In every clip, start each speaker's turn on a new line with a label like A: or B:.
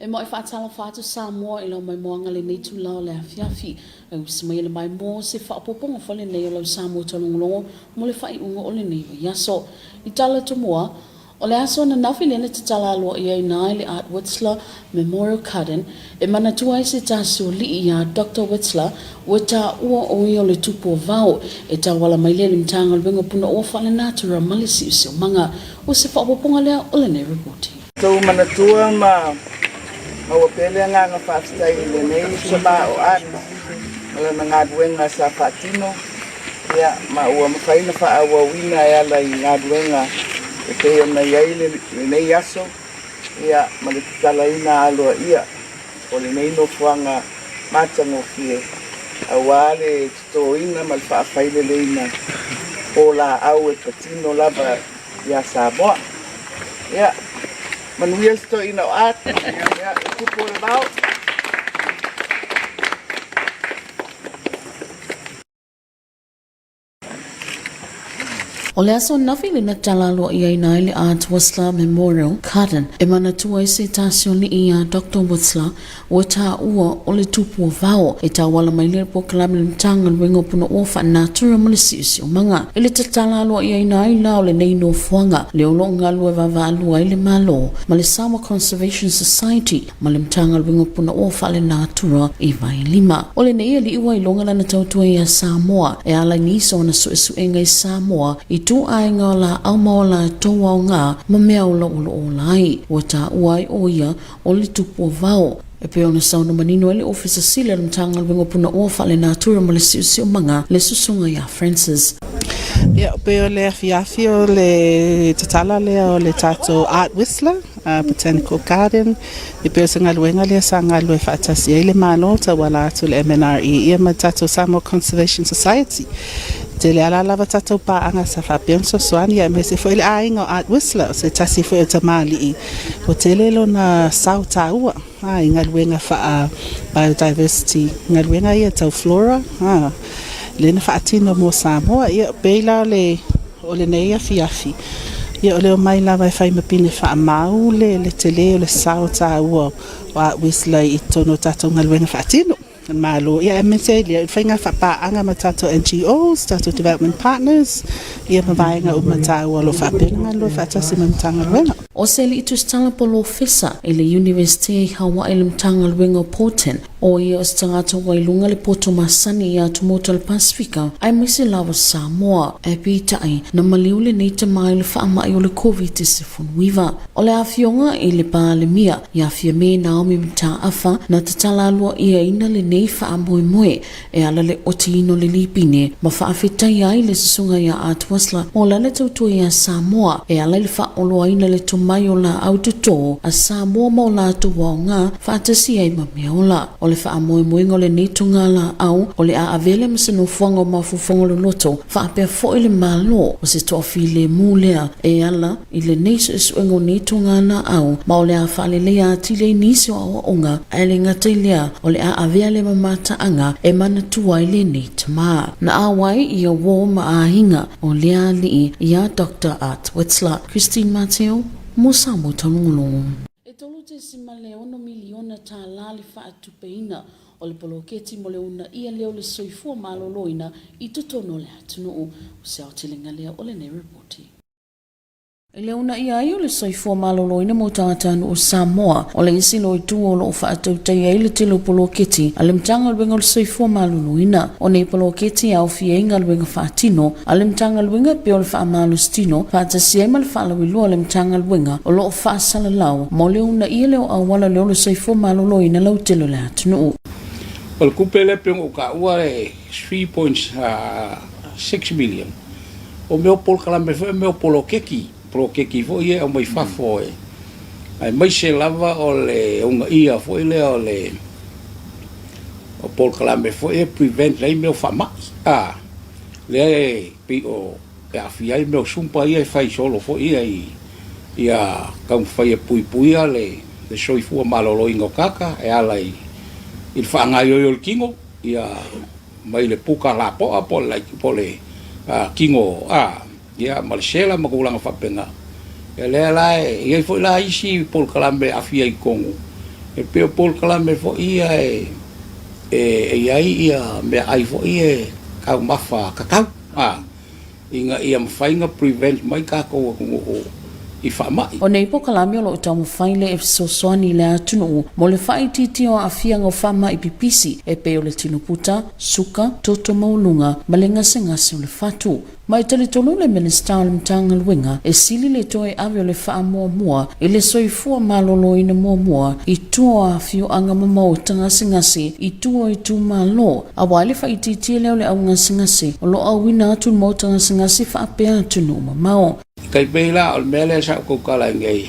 A: e mo fa tala fa tu Samoa ilo mai moanga le nei tu lao le afiafi e usmai le mai mo se fa poponga fole nei lo Samoa tolongo mo le fa I unga ole nei ya so I tala tu moa o le aso na nafi le te tala lo I nai le Art Witzler Memorial Garden e mana tua se tasu li ya Dr. Witzler wata ua o I le tupo vao e ta wala mai le mtanga le benga puna o fa le natura malisi usi manga o se fa poponga le ole nei reporti
B: so mana tua ma o pele nga fa stai le nei sama o an ala nga duenga sa fatino ya ma o ma faina fa awa wina ya la nga duenga e te na yai le nei aso ya ma le tala ina alo ia o le nei no fuanga matango fie awale to ina mal fa faile le ina ola au e patino lava ya Samoa ya man we sto in our art yeah people about
A: o le aso nafi le na talalo I nai le Art Witzler Memorial Garden e mana tua se tasio ni ia Dr. Witzler o ta ua o le tupu vao e ta wala mai le po kalame le mtanga wengo puna ofa natura malisi o manga e le talalo I nai la o le nei no fuanga le o longa lua vava alua I le malo ma le Samoa Conservation Society ma le mtanga wengo puna ofa le natura I vai lima o le nei li iwa I longa lana tautua ia Samoa e ala niso na su enga I Samoa I tu ainga la aumaola toa o ngā mamea o o lai o ta uai o ia o le tupu vao e pe ona sauna manino ele officer sila le mtanga wengo puna ofa le natura ma le siusi o manga le susunga ia Francis
C: ya pe o le afiafi o le tatala le o le tato Art Witzler Botanical Garden I pe sanga luenga le sanga lue fatasi ele malo ta wala atu le MNRE ia ma tato Samoa Conservation Society te le ala lava tato pa anga sa fa penso swani ya me se foi le ainga Art Witzler se tasi foi ta mali o te le lo na sauta ua inga luenga fa biodiversity inga luenga ia tau flora le na fa atino mo Samoa ia beila le o le nei afiafi ia o le mai lava e fai mapine fa mau le tele o le sauta ua o Art Witzler I tono tato inga luenga fa atino malo ia me se le fainga fa pa anga matato NGOs tato development partners ia mavainga o matau lo fa pena lo fa tasi mtanga wenga
A: o se li tu stanga polo fisa ele University Hawaii le mtanga wenga Porten o ia stanga to wailunga le poto masani ia to motal Pacifica ai misi lava Samoa e pita ai na maliule nei te mai le fa mai o le COVID-19 wiva o le afionga I le pa le mia ia fia me Naomi mta afa na tatala lua ia ina le nei fa moe moe e ala le otino le lipine ma fa afetai ai le susunga ia Art Witzler o la le tautua ia Samoa e ala le fa olo aina le tumai o la autoto a Samoa ma o la atua o ngā fa atasi ai ma meola o le fa moe moe ngole netunga la au o le a avele masano fuanga o mafufongo le loto fa apea fo le malo o se tofi le mulea e ala I le neiso isu engo netunga na au ma o le a fa le lea tile nisi o onga e le ngata lea o le a avele mamata anga e mana tuai le netama na awai ia wo ma ahinga o lea li ia Dr. Art Witzler Christine Mateo mo Samoa talungulungu e tolu te simale ono miliona Tala le fa atupeina o le Poloketi mo le una ia leo le Soifua Maloloina I totono le atunu o se au tilinga lea o le nei reporti Ele una ia ai o le Soifua Maloloina mo tātanu o Samoa o le isi lo I tuo lo fa atautai ai le tilo Poloketi a le mtanga luenga le Soifua Maloloina o nei Poloketi au fienga luenga whaatino a le mtanga luenga pe o le wha malustino fa atasi ema le wha lawilua le mtanga luenga o lo wha salalau mo le una ia leo au wala leo le Soifua Maloloina lau tilo le atunu
D: o le kupele pe o ka ua le 3.6 million o meo polkalame fe meo Poloketi fo ia o mai fafo e ai mai se lava o le unga ia fo ile o le o polkalame fo e prevent le meu fama le pe o e afia meu sumpa ia fai solo fo ia ia kam fai pui le Soifua Maloloina kaka e ala I fanga yo kingo ia mai le puka la po le kingo ia Marcela makulanga fapenga ele la ia foi la isi por kalambe afia I kongo E pe pol kalame fo ia ai ia me ai fo ia kau mafa kakau inga ia mawhainga prevent mai kako I whamai.
A: O nei po kalami o lo tau mwhaile e sosoani le atunu mo le whai titi o awhianga o whama I pipisi e pe o le tinuputa, suka, toto maulunga, malenga se ngasi o le whatu. Mai tali tolu le minister o le mtanga luenga e sili le toe awe o le wha mua e le soifua Maloloina mua I tua a fio anga mamau tanga singasi I tua I tu malo a wale wha I titi leo le au ngasi o lo au wina atu mo tanga singasi wha apea atunu mamau.
D: Kai peila o le mele sa ko kala ngai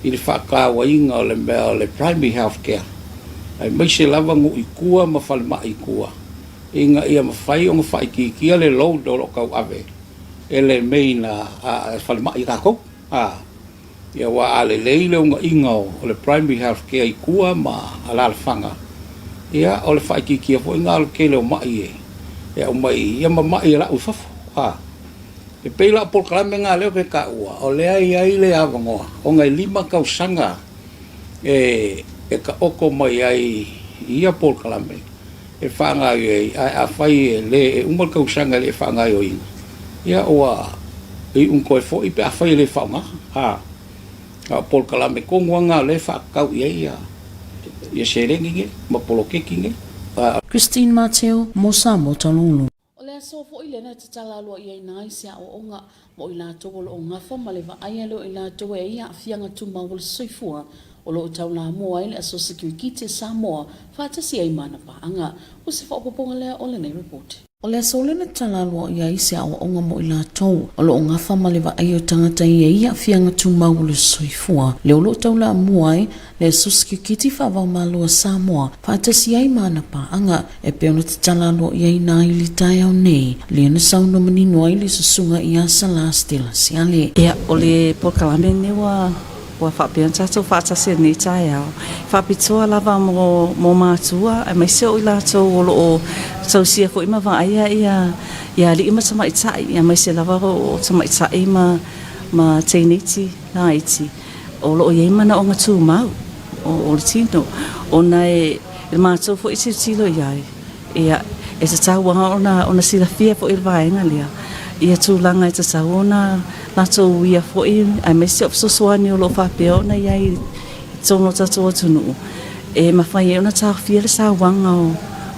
D: I le whakawa inga o le mea o le primary health care. Ai mai se lava ngu I kua ma whalma I kua. Inga ia ma whai o ngawhai ki kia le lau dolo kau ave. Ele meina whalma I kako. Ia wa ale leile o inga o le primary health care I kua ma alala whanga. Ia o le whai ki kia fo inga o ke leo mai e. Ia o mai ia ma mai la ufafu. E peila por kalame ngā leo ke ka ua, o lea ai le awangoa, o ngai 5 kausanga e ka oko mai ai ia por kalame. E whaangai ai, a whai le umal kausanga le whaangai o inga. Ia oa, I unkoe fo, I pe a whai le whaunga, por kalame kongua ngā le whaakau ia serengi ma Poloketi nge.
A: Christine Mateo, mo Samoa talulu. So fo ile na tala lo ia na isia o onga mo ila to lo onga fa maleva ai lo ila to e ia fianga tu ma wol soifua o lo tau la mo ai le Komiti Samoa fa ta si ai mana pa anga o se fa poponga le o le nei report o le so le na tala lo ia isia o onga mo ila to o lo onga fa maleva ai o tangata ia fianga tu ma wol soifua le lo tau la mo ai le Komiti fa va malo Samoa fa ta si ai mana pa anga e pe ona tala lo ia na ili tai au nei le na sauno mani noi le susunga ia sala stela siale
E: ia o le pokalame ne wa fa pianza so fa ta se ni tai au fa pitoa lava mo matua e mai se o ila to o so sia fo ima va ia li ima sama itai ia mai se lava o sama itai ma teiniti na iti o lo ia ima na o ngatu mau o le tino o nai il matua fo isi tilo ia e se tau ona sila fia fo il vaenga lia ia tūlanga e te saona na tō uia fo I ai mesi of sosuani o lo whapeo na iai tono tato atunu e mawhai e ona tāu fia le sāwanga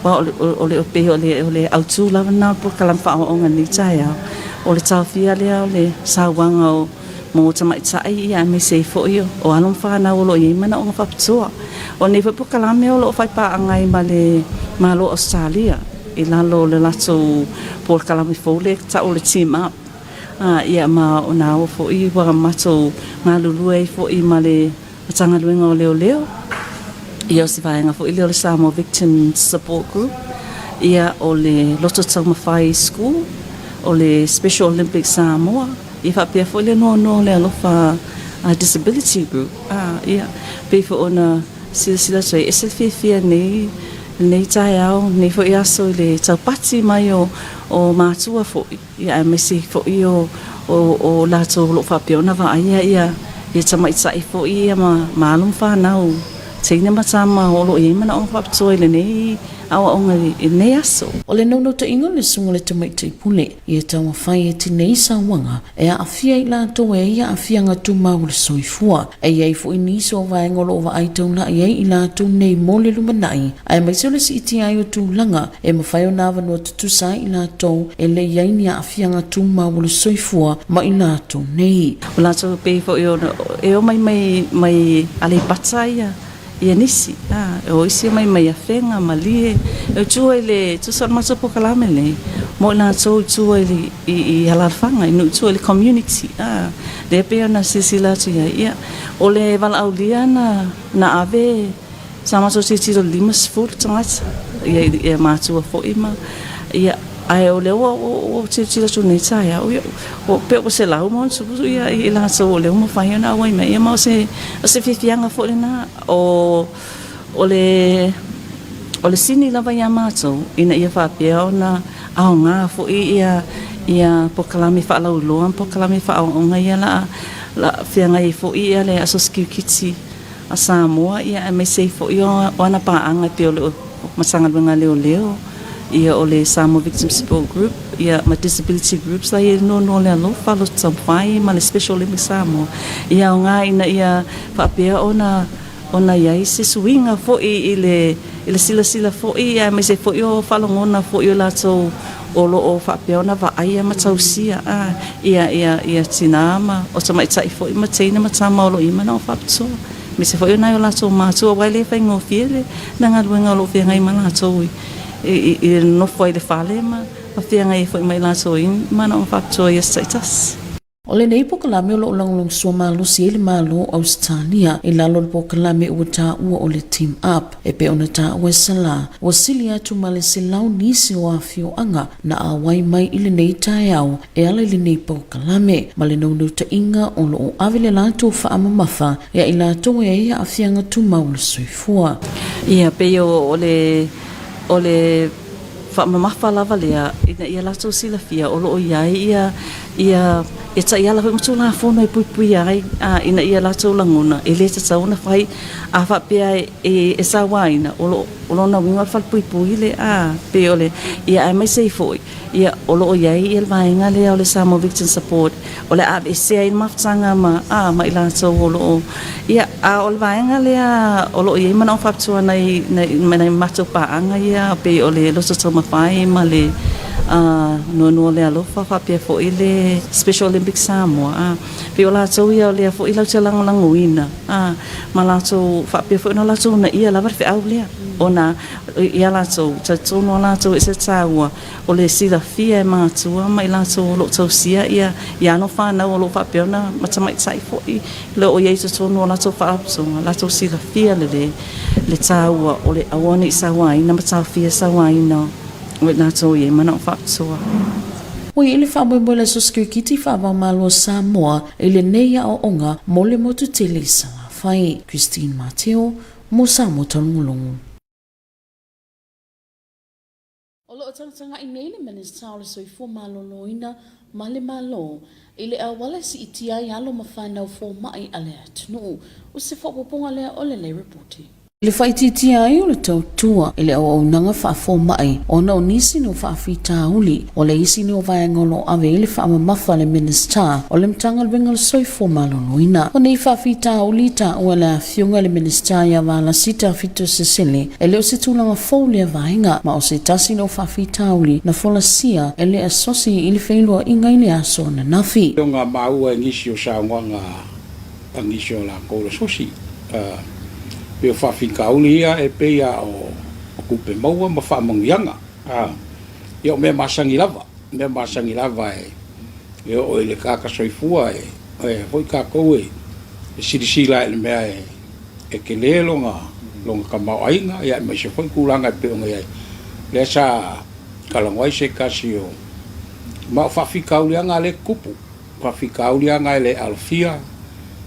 E: o le ope o le autu lava na po kalamwha o onga ni tai au o le tāu fia lea o le sāwanga o mo tamai tai ia ai mesi e fo I o alon whana o lo i mana o ngā whapitoa o ne po kalame o lo whaipa angai ma lo Australia I lalo le lato por kalami fole ta o le team up ia ma ona o fo I wa mato nga lulu fo I male tanga luenga o leo ia se vai nga fo I le Samoa Victim Support Group ia o le loto tama fai school o le Special Olympic Samoa ia fa pe fo le no le alofa disability group ia pe fo ona sila trai SFF nei tai au nei fo ia so le taupati mai o matua fo ia me se fo o la to lo fa pe ona va ia tamai sai fo ia ma lum fa nau teina matama o lo ia mana on fa tsoi le nei awa onga nei aso
A: o le nono te ingo le sunga le tamai te pule ia tau whai e te nei sa wanga e a awhia I la to e ia a whianga tu mau le soifua e iei fo I niso o vai ngolo o va ai tau na iei I la tu nei mo le lumanai ai mai se le si iti ai o tu langa e ma whai o nawa no tu sai I la to e le iei ni a whianga tu mau le soifua ma I la tu nei
E: o la to pe fo e o mai ale patsai ia nisi o isi mai afenga malie e tua le tu sa maso po kalame le mo na so tua I halarfanga no tua le community le pe na sisila ia o le val aulia na ave sama so sisi do limas full tanga ia matua fo ima ia ai o le o sisi so nei sai o pe o se lau mon so ia I la so le mo fai na wai me ia mo se fianga fo le na o le sini lava ia mato ina ia fa pe ona au nga fo ia po kalami fa lau loan po kalami fa o nga ia la fianga I fo ia le Komiti a Samoa ia mai sei fo yo ona paanga pe o masanga luenga leo ia o le Samoa Victim Support Group ia ma disability groups la ia no le alo falo tampai ma le Special Olympics Samoa ia nga ina ia fa pe ona ia se swinga fo ile sila fo ia mai sei fo yo falo ngona fo yo la so o fa pe ona va ia ma tausia ia tinama o sa mai tai fo ma tina ma tama o ima no fa so me se fo yo na yo la so ma so wa le fa ngo fiele na nga luenga lo fi ngai ma la so i no foi de fale ma fia ngai foi mai la so in ma no fa so ia status
A: o le nei pokalame o lo langolong sua malo si ele malo Australia i lalo le pokalame ua ta ua o le team up e pe ona ta ua sala o sili atu ma le silau nisi o afio anga na awai mai i le nei tae au e ala i le nei pokalame ma le naunau ta inga o lo o avile lato fa amamafa ia i lato e ia afianga tu maule Soifua
E: ia pe o le fa mamafa lava lea ina ia lato sila fia o lo ia ta ia la mo la fono e pui ai ina ia lato langona e le tsa una fai a fa pe e sa waina o lo na winga fa pui le pe ole ia ai mai sei foi ia o lo ia ia vai nga le o le Samoa Victim Support o le ABC ai maftsanga ma mai lato o lo ia o le vai nga le o lo ia mana fa tsua nei mato pa anga ia pe ole lo so ma fai ma le no le alo fa pe fo ile Special Olympics Samoa pe ola so ia le fo ila tselang languina ma la so fa pe fo no la so na ia la ver fe au le ona ia la so tso no la so se tsawa o le sila fia ma tua mai la so lo so sia ia no fa na o lo fa pe na ma mai sai fo i le o ia so no la so fa so la so sila fia le tsawa o le awoni sawa ina ma tsa fia sawa ina na so ye mana fa so
A: o ile fa mo le Komiti Faamisionare Samoa ile neia o onga mole motu tele sa fai Christine Mateo mo Samoa tangulong o lo tanga inele minister o Soifua Maloloina malo ile awala si itia yalo mafana fo mai ale atnu o se fo poponga le ole le reporti le faiti ai o le tautua ile o nanga fa fo mai ona nisi no fa fita uli o le isi no va ngolo ave ile fa mafa le minister o le mtanga bengal Soifua Maloloina o nei fa fita uli ta o la fiunga le minister ya va la sita fito sesele ele o se tulanga fo le vainga ma o se tasi no fa fita uli na fola sia ele asosi ile feilo inga ile aso na nafi
D: nga mau ngisi o sa nga ngisi la ko sosi pe fa fikaulia e pe ya o kupe mau ma fa mangianga yo me masangi lava e o ile ka Soifua e foi ka ko e sila le me e ke le longa ka mau ainga ya me se foi kulanga pe o ngai le sa kalangwai se kasio ma fa fikaulia nga le kupu fa fikaulia nga le alfia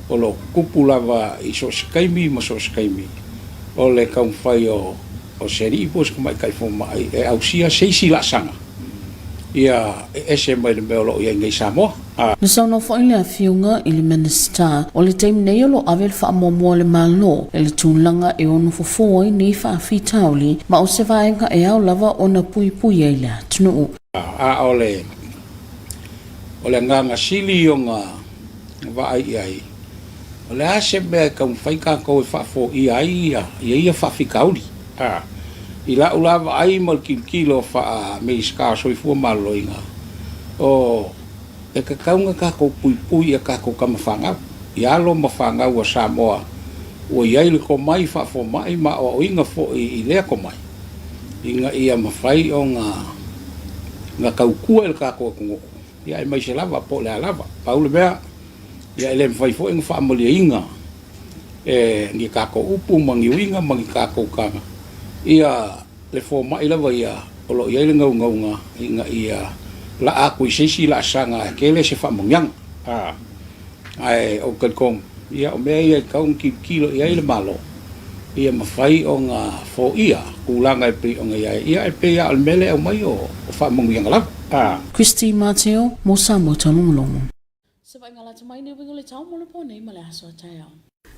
D: o lo kupu lava i so skaimi ma so skaimi o le kaum fai o seri pos ko mai kai fo mai e ausia seisi la sanga ia ese mai le melo ia ngai Samoa
A: no sono fo ile fiunga ile minister o le time nei lo avel fa mo le malo ele tunlanga e ono fo ni fa fitauli ma o se vaenga e au lava ona pui ile tunu ole
D: nga sili o nga va ai ole ase be ka fai ka ko fa fo ia fa fikauli ila ula ai mal kilo fa me ska Soifua Maloloina o e ka kaunga ka ko pui ka ko ka mafanga ia lo mafanga wa Samoa o ia ile ko mai fa fo mai ma o inga fo i le ko mai inga ia mafai o nga kaukua el ka ko ia mai se lava po le lava paule bea ia ele fai fo en family inga ni ka ko upu mangi winga mangi ka ko kanga ia le fo mai lava ia o lo ia ngau inga ia la aku sisi la sanga kele se fa mongyang ai o kong ia o me ia ka un kilo ia le malo ia mafai o nga fo ia kulanga pe o nga ia pe ia al mele o mai o fa mongyang la
A: Christine Mateo mo Samoa tangulong se vai ngala mai ne wingole tau mo le po nei mala so tau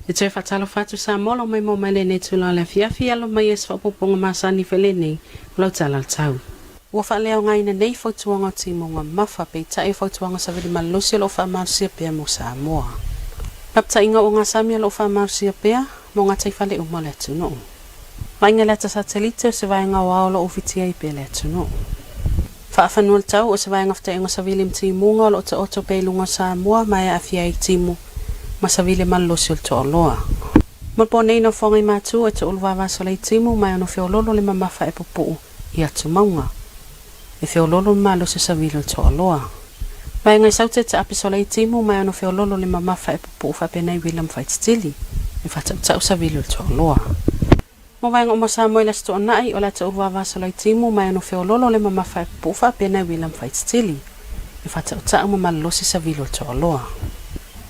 F: E te whatalo whatu sa molo mai mo mai le tula le fiafi alo mai es whapoponga masani whele nei lau tala tau. Ua whaleo ngai na nei whautuanga timo ngā mawha pe tae whautuanga sa vili malusi lo wha marsia pia mo Samoa. Napta inga o ngā samia lo wha marsia pia mo ngā tai whale umale atu no. Mainga leta satelite o se vaenga waolo o fitia i pia le atu no. Whaafanual tau o se vaenga fta inga sa vili mtimunga lo te oto pe lunga Samoa mai a fia i timu masavile malusi o to aloa. Malpo nei no whangai mātu e te ulwawa solei timu mai ano whiololo le mamafa e pupu i atu maunga. E whiololo le malusi sa vile o to aloa. Mai ngai saute te api solei timu mai ano whiololo le mamafa e pupu whapenei William Faitstili e whatau sa vile o to aloa. Mo vaenga o masamo i la sto anai o la te ulwawa solei timu mai ano whiololo le mamafa e pupu whapenei William Faitstili e whatau malusi sa vile o to aloa.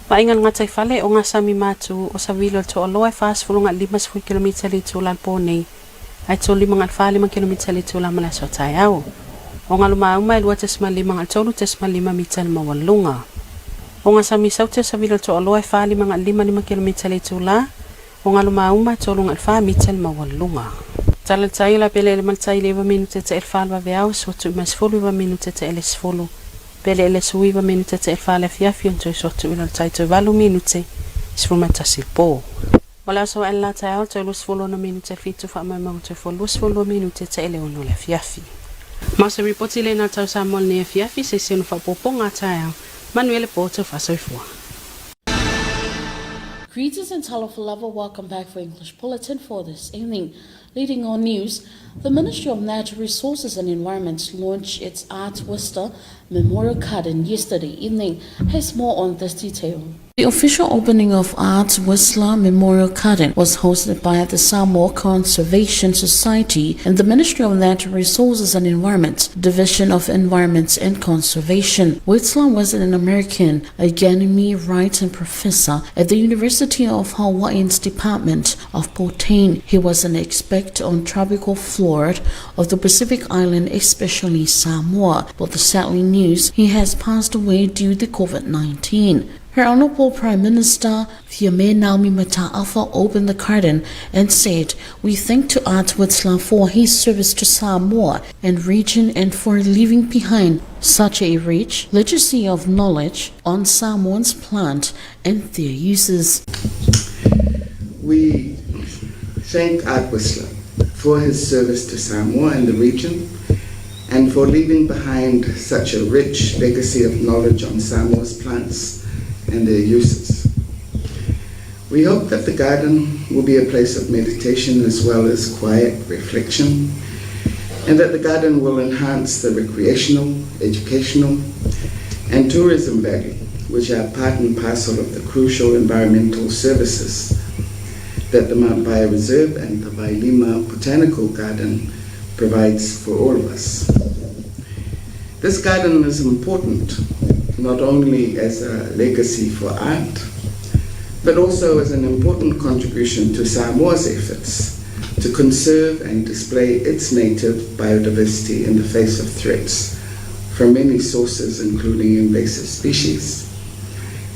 F: Maingan nga tai whale o ngā sami mātu o sa vilo to aloa e whaasfulunga 5 km li tūla pōnei ai tō 5 km li tūla malaso tai au. O ngā luma auma e 2.5 tolu 2.5 mita ni mawalunga. O ngā sami saute sa vilo to aloa e 5 km li tūla o ngā luma auma e tōlunga 5 mita ni mawalunga. Tala tai la pele ele maltai le 2 minute te elfalwa veau so tu mas 2 minute te elesfulu. Pele ele suiva minute te fale fiafi onto sotu ila taito valu minute sfumata silpo. Wala so ella tao to lusfolo na minute fitu fa mai mo to lusfolo minute te ele ono le fiafi. Masa ripoti le na tau Samoa ne fiafi se seno fa poponga tao. Manuele Porto fa Soifua.
A: Greetings and Tala for Love, welcome back for English Bulletin for this evening. Leading on news, the Ministry of Natural Resources and Environment launched its Art Whistler Memorial Garden yesterday evening. Here's more on this detail. The official opening of Art Whistler Memorial Garden was hosted by the Samoa Conservation Society and the Ministry of Natural Resources and Environment, Division of Environment and Conservation. Whistler was an American agronomy writer and professor at the University of Hawaii's Department of Botany. He was an expert on tropical flora of the Pacific Island, especially Samoa. But the sadly news, he has passed away due to COVID-19. Her Honorable Prime Minister Fiamenaumi Mata'afa opened the garden and said, "We thank to Art Whistler for his service to Samoa and region and for leaving behind such a rich legacy of knowledge on Samoans plant and their uses."
B: We thank Art Whistler for his service to Samoa and the region and for leaving behind such a rich legacy of knowledge on Samoa's plants and their uses. We hope that the garden will be a place of meditation as well as quiet reflection, and that the garden will enhance the recreational, educational, and tourism value, which are part and parcel of the crucial environmental services that the Mount Baia Reserve and the Wailima Botanical Garden provides for all of us. This garden is important not only as a legacy for art, but also as an important contribution to Samoa's efforts to conserve and display its native biodiversity in the face of threats from many sources, including invasive species,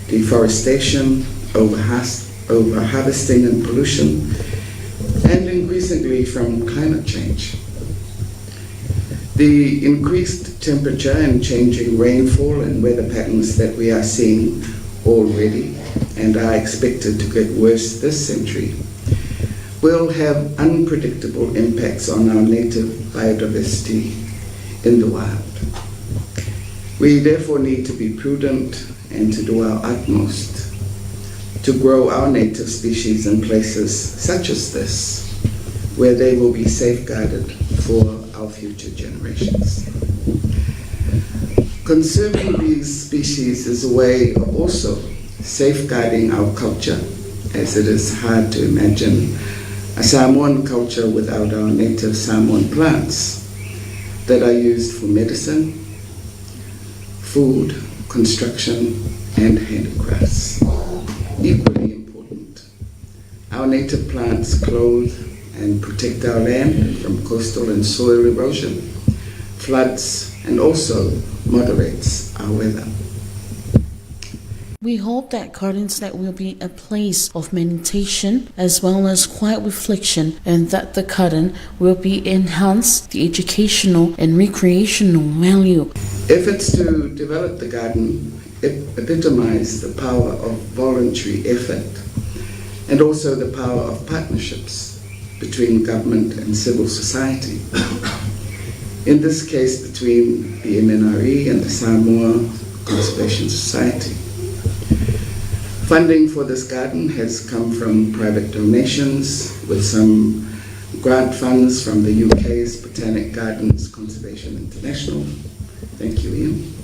B: deforestation, over-harvesting and pollution, and increasingly from climate change. The increased temperature and changing rainfall and weather patterns that we are seeing already and are expected to get worse this century will have unpredictable impacts on our native biodiversity in the wild. We therefore need to be prudent and to do our utmost to grow our native species in places such as this, where they will be safeguarded for our future generations. Conserving these species is a way of also safeguarding our culture, as it is hard to imagine a Samoan culture without our native Samoan plants that are used for medicine, food, construction, and handicrafts. Equally important, our native plants clothe and protect our land from coastal and soil erosion, floods, and also moderates our weather.
A: We hope that gardens that will be a place of meditation as well as quiet reflection, and that the garden will be enhance the educational and recreational value.
B: Efforts to develop the garden epitomize the power of voluntary effort and also the power of partnerships between government and civil society. In this case, between the MNRE and the Samoa Conservation Society. Funding for this garden has come from private donations, with some grant funds from the UK's Botanic Gardens Conservation International. Thank you, Ian.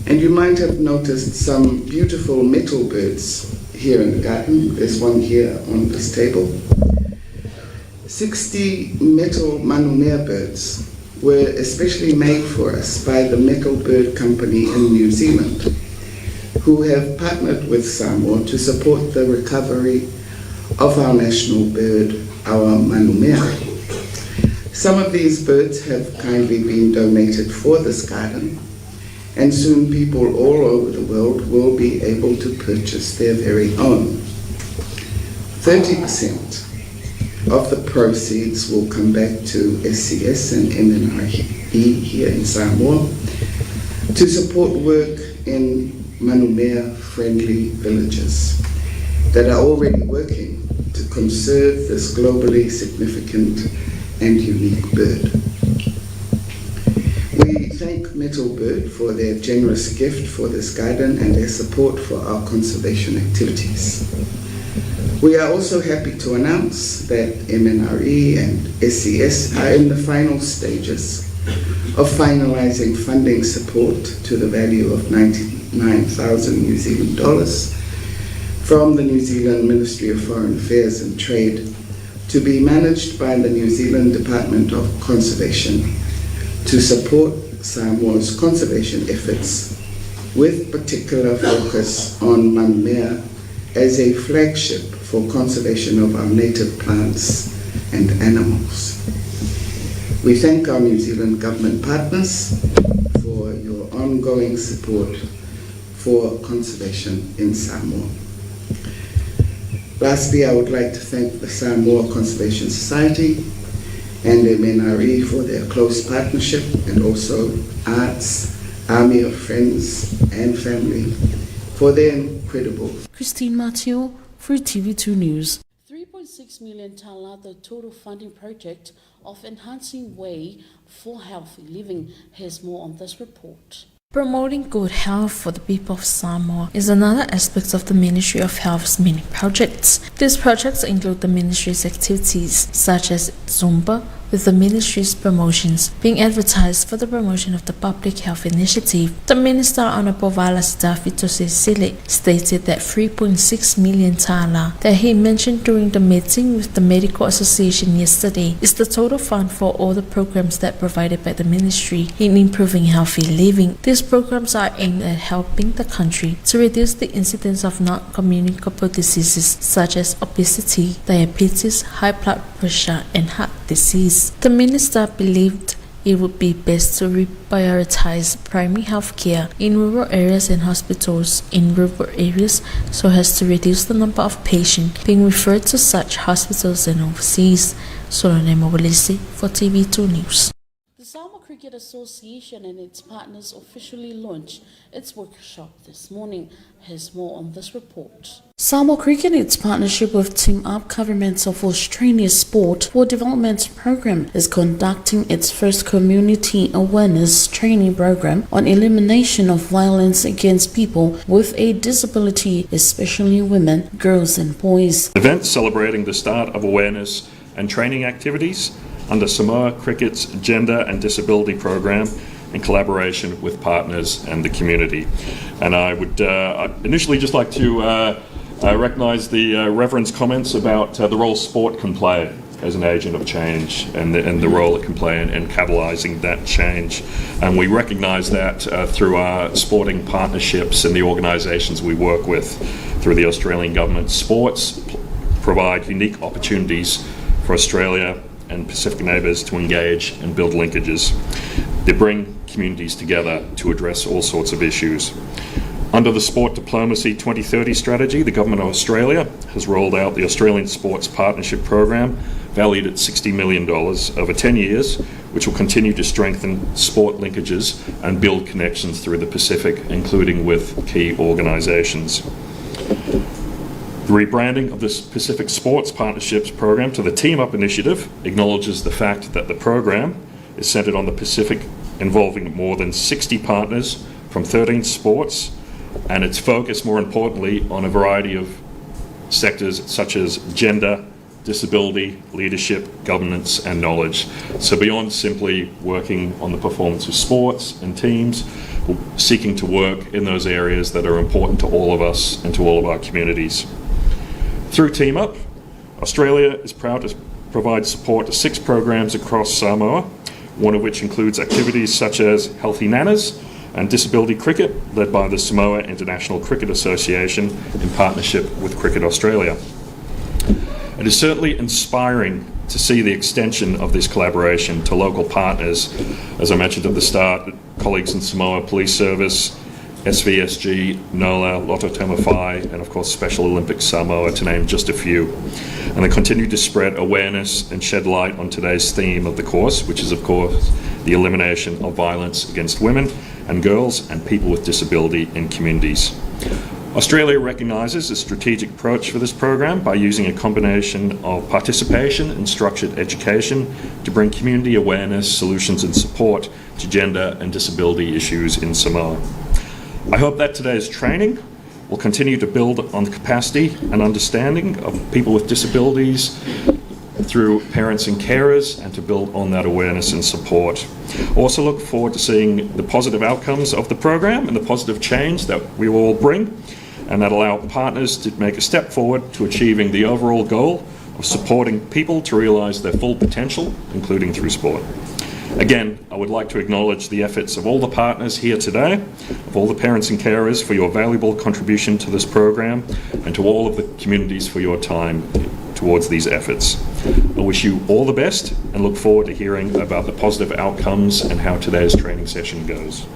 B: And you might have noticed some beautiful metal birds here in the garden. There's one here on this table. 60 metal manumea birds were especially made for us by the Metal Bird Company in New Zealand, who have partnered with Samoa to support the recovery of our national bird, our manumea. Some of these birds have kindly been donated for this garden, and soon people all over the world will be able to purchase their very own. 30% of the proceeds will come back to SCS and MNRE here in Samoa to support work in manumea-friendly villages that are already working to conserve this globally significant and unique bird. We thank Metal Bird for their generous gift for this garden and their support for our conservation activities. We are also happy to announce that MNRE and SCS are in the final stages of finalizing funding support to the value of 99,000 New Zealand dollars from the New Zealand Ministry of Foreign Affairs and Trade to be managed by the New Zealand Department of Conservation to support Samoa's conservation efforts, with particular focus on manumea as a flagship for conservation of our native plants and animals. We thank our New Zealand government partners for your ongoing support for conservation in Samoa. Lastly, I would like to thank the Samoa Conservation Society and MNRE for their close partnership, and also Arts, Army of Friends and Family for their incredible.
A: Christine Mateo for TV2 News. 3.6 million Tala, the total funding project of enhancing way for healthy living. Here's more on this report.
G: Promoting good health for the people of Samoa is another aspect of the Ministry of Health's many projects. These projects include the Ministry's activities such as Zumba, with the Ministry's promotions being advertised for the promotion of the Public Health Initiative. The Minister, Honorable Valasitafito Sesile, stated that 3.6 million Tala that he mentioned during the meeting with the Medical Association yesterday is the total fund for all the programs that provided by the Ministry in improving healthy living. These programs are aimed at helping the country to reduce the incidence of non-communicable diseases such as obesity, diabetes, high blood pressure, and heart disease. The Minister believed it would be best to reprioritize primary health care in rural areas and hospitals in rural areas so as to reduce the number of patients being referred to such hospitals and overseas. Solone Mobilisi for TV2 News.
A: The Samoa Cricket Association and its partners officially launched its workshop this morning. Here's more on this report. Samoa Cricket, in its partnership with Team Up Government of Australia Sport for Development Program, is conducting its first community awareness training program on elimination of violence against people with a disability, especially women, girls and boys.
H: Events celebrating the start of awareness and training activities under Samoa Cricket's Gender and Disability Program in collaboration with partners and the community. And I would initially just like to recognise the Reverend's comments about the role sport can play as an agent of change and the role it can play in catalysing that change. And we recognise that through our sporting partnerships and the organisations we work with through the Australian government. Sports provide unique opportunities for Australia and Pacific neighbours to engage and build linkages. They bring communities together to address all sorts of issues. Under the Sport Diplomacy 2030 strategy, the Government of Australia has rolled out the Australian Sports Partnership Program, valued at $60 million over 10 years, which will continue to strengthen sport linkages and build connections through the Pacific, including with key organisations. The rebranding of this Pacific Sports Partnerships Program to the Team Up Initiative acknowledges the fact that the program is centred on the Pacific, involving more than 60 partners from 13 sports, and its focus, more importantly, on a variety of sectors such as gender, disability, leadership, governance and knowledge. So beyond simply working on the performance of sports and teams, we're seeking to work in those areas that are important to all of us and to all of our communities. Through Team Up, Australia is proud to provide support to 6 programs across Samoa, one of which includes activities such as Healthy Nanas and Disability Cricket, led by the Samoa International Cricket Association in partnership with Cricket Australia. It is certainly inspiring to see the extension of this collaboration to local partners, as I mentioned at the start, colleagues in Samoa Police Service, SVSG, NOLA, Loto Temawhai, and of course Special Olympics Samoa, to name just a few. And they continue to spread awareness and shed light on today's theme of the course, which is of course the elimination of violence against women and girls and people with disability in communities. Australia recognises a strategic approach for this program by using a combination of participation and structured education to bring community awareness, solutions and support to gender and disability issues in Samoa. I hope that today's training will continue to build on the capacity and understanding of people with disabilities through parents and carers, and to build on that awareness and support. Also look forward to seeing the positive outcomes of the program and the positive change that we will all bring, and that allow partners to make a step forward to achieving the overall goal of supporting people to realise their full potential, including through sport. Again, I would like to acknowledge the efforts of all the partners here today, of all the parents and carers for your valuable contribution to this program, and to all of the communities for your time towards these efforts. I wish you all the best and look forward to hearing about the positive outcomes and how today's training session goes.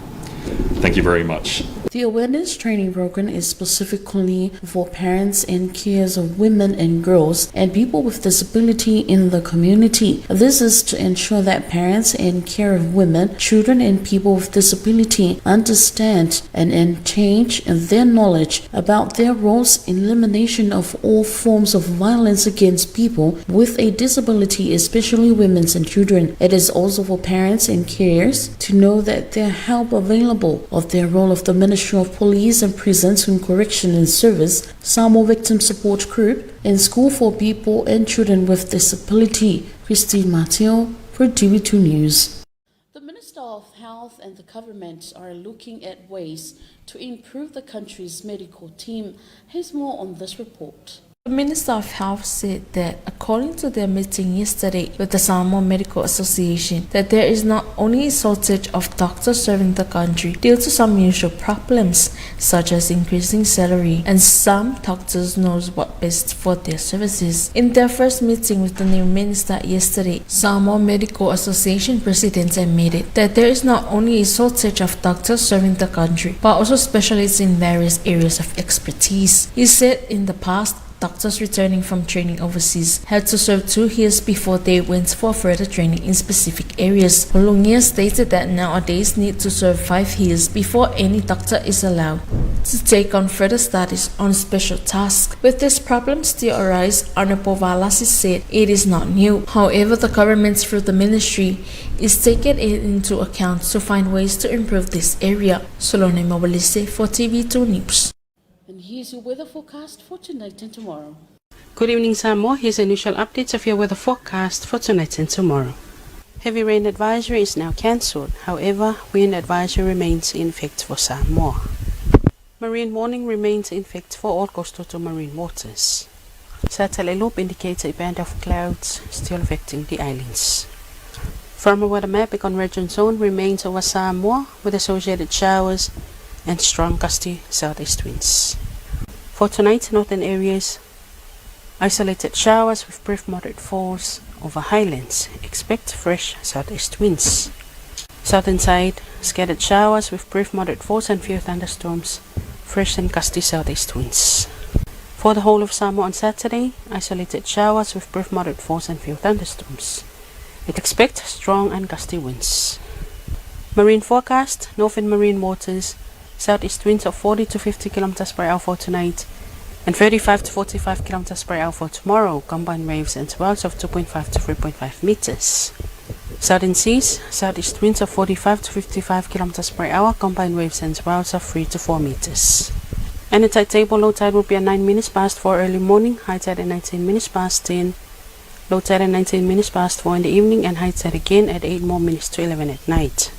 H: Thank you very much.
A: The awareness training program is specifically for parents and carers of women and girls and people with disability in the community. This is to ensure that parents and care of women, children and people with disability understand and change their knowledge about their roles in elimination of all forms of violence against people with a disability, especially women and children. It is also for parents and carers to know that their help available of their role of the Ministry of Police and Prisons and Correction and Service, Samoa Victim Support Group, and School for People and Children with Disability. Christine Mateo for TV2 News. The Minister of Health and the government are looking at ways to improve the country's medical team. Here's more on this report. The Minister of Health said that according to their meeting yesterday with the Samoa Medical Association, that there is not only a shortage of doctors serving the country due to some usual problems such as increasing salary, and some doctors knows what best for their services. In their first meeting with the new minister yesterday, Samoa Medical Association President admitted that there is not only a shortage of doctors serving the country, but also specialists in various areas of expertise. He said in the past, doctors returning from training overseas had to serve 2 years before they went for further training in specific areas. Maloloina stated that nowadays need to serve 5 years before any doctor is allowed to take on further studies on special tasks. With this problem still arise, Honorable Valasi said it is not new. However, the government through the ministry is taking it into account to find ways to improve this area. Solone Mobilise for TV2 News. And here's your weather forecast for tonight and tomorrow.
F: Good evening, Samoa. Here's initial updates of your weather forecast for tonight and tomorrow. Heavy rain advisory is now cancelled. However, wind advisory remains in effect for Samoa. Marine warning remains in effect for all coastal to marine waters. Satellite loop indicates a band of clouds still affecting the islands. From a weather map, a convergence zone remains over Samoa with associated showers and strong gusty southeast winds. For tonight, northern areas, isolated showers with brief moderate force over highlands. Expect fresh southeast winds. Southern side, scattered showers with brief moderate force and few thunderstorms fresh and gusty southeast winds. For the whole of Samoa on Saturday, isolated showers with brief moderate force and few thunderstorms. Expect strong and gusty winds. Marine forecast, north and marine waters, southeast winds of 40 to 50 km per hour for tonight and 35 to 45 km per hour for tomorrow, combined waves and swells of 2.5 to 3.5 meters. Southern seas, southeast winds of 45 to 55 km per hour, combined waves and swells of 3 to 4 meters. And the tide table, low tide will be at 9 minutes past 4 early morning, high tide at 19 minutes past 10, low tide at 19 minutes past 4 in the evening, and high tide again at 8 more minutes to 11 at night.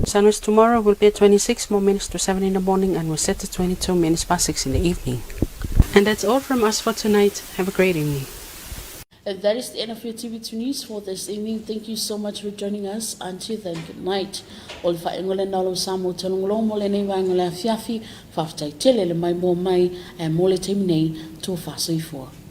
F: Sunrise tomorrow will be at 26 more minutes to 7 in the morning and will set at 22 minutes past 6 in the evening. And that's all from us for tonight. Have a great evening.
A: And that is the end of your TV2 News for this evening. Thank you so much for joining us. Until then, good night. Ol whaengole nalo Samoa talongolo mole nei wangole fiafi, whaftai tele le mai mo mai, e mole teiminei tō Soifua.